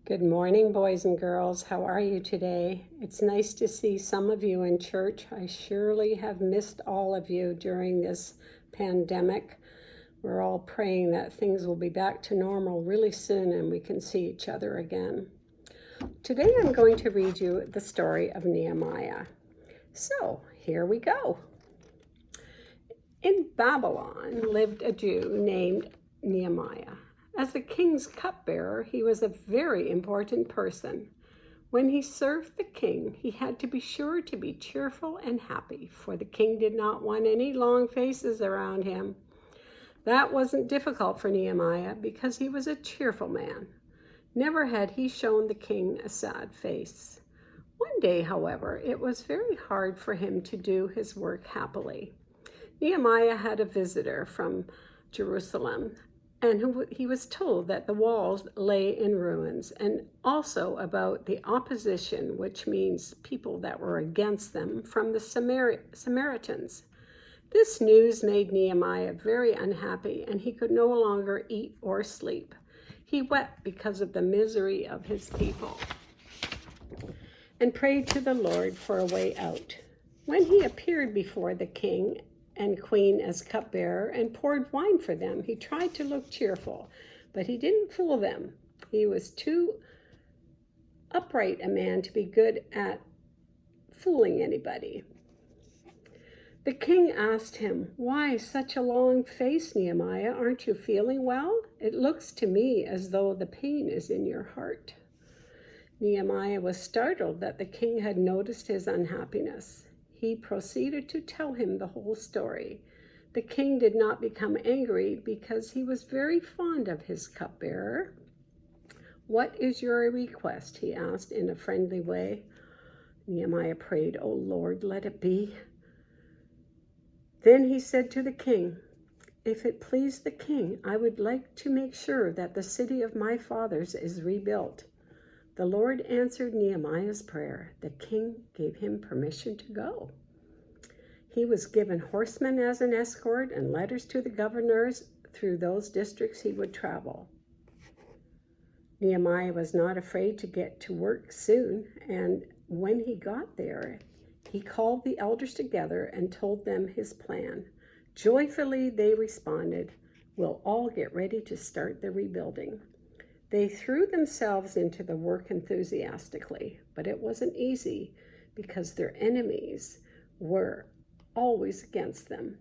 Good morning, boys and girls. How are you today? It's nice to see some of you in church. I surely have missed all of you during this pandemic. We're all praying that things will be back to normal really soon and we can see each other again. Today I'm going to read you the story of Nehemiah. So here we go. In Babylon lived a Jew named Nehemiah. As the king's cupbearer, he was a very important person. When he served the king, he had to be sure to be cheerful and happy, for the king did not want any long faces around him. That wasn't difficult for Nehemiah because he was a cheerful man. Never had he shown the king a sad face. One day, however, it was very hard for him to do his work happily. Nehemiah had a visitor from Jerusalem, and he was told that the walls lay in ruins, and also about the opposition, which means people that were against them, from the Samaritans. This news made Nehemiah very unhappy, and he could no longer eat or sleep. He wept because of the misery of his people and prayed to the Lord for a way out. When he appeared before the king and queen as cupbearer and poured wine for them, he tried to look cheerful, but he didn't fool them. He was too upright a man to be good at fooling anybody. The king asked him, "Why such a long face, Nehemiah? Aren't you feeling well? It looks to me as though the pain is in your heart." Nehemiah was startled that the king had noticed his unhappiness. He proceeded to tell him the whole story. The king did not become angry because he was very fond of his cupbearer. "What is your request?" he asked in a friendly way. Nehemiah prayed, "O Lord, let it be." Then he said to the king, "If it please the king, I would like to make sure that the city of my fathers is rebuilt." The Lord answered Nehemiah's prayer. The king gave him permission to go. He was given horsemen as an escort and letters to the governors through those districts he would travel. Nehemiah was not afraid to get to work soon, and when he got there, he called the elders together and told them his plan. Joyfully they responded, "We'll all get ready to start the rebuilding." They threw themselves into the work enthusiastically, but it wasn't easy because their enemies were always against them.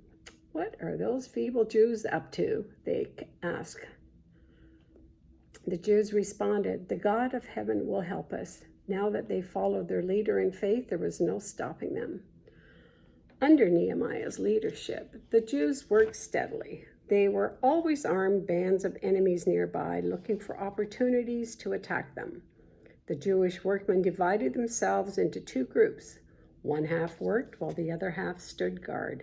"What are those feeble Jews up to?" they asked. The Jews responded, "The God of heaven will help us." Now that they followed their leader in faith, there was no stopping them. Under Nehemiah's leadership, the Jews worked steadily. They were always armed bands of enemies nearby, looking for opportunities to attack them. The Jewish workmen divided themselves into two groups. One half worked while the other half stood guard.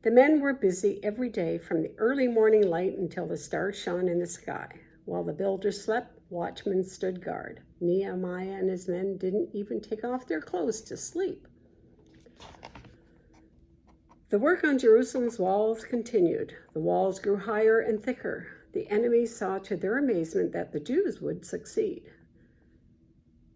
The men were busy every day from the early morning light until the stars shone in the sky. While the builders slept, watchmen stood guard. Nehemiah and his men didn't even take off their clothes to sleep. The work on Jerusalem's walls continued. The walls grew higher and thicker. The enemies saw to their amazement that the Jews would succeed.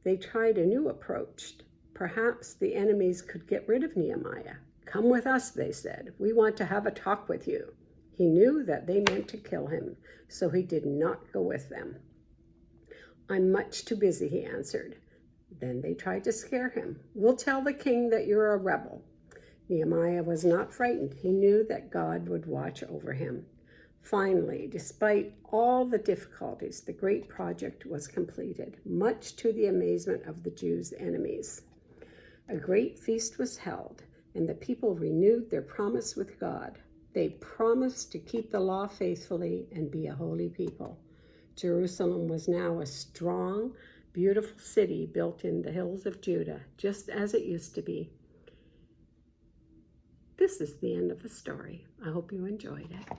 They tried a new approach. Perhaps the enemies could get rid of Nehemiah. "Come with us," they said. "We want to have a talk with you." He knew that they meant to kill him, so he did not go with them. "I'm much too busy," he answered. Then they tried to scare him. "We'll tell the king that you're a rebel." Nehemiah was not frightened. He knew that God would watch over him. Finally, despite all the difficulties, the great project was completed, much to the amazement of the Jews' enemies. A great feast was held, and the people renewed their promise with God. They promised to keep the law faithfully and be a holy people. Jerusalem was now a strong, beautiful city built in the hills of Judah, just as it used to be. This is the end of the story. I hope you enjoyed it.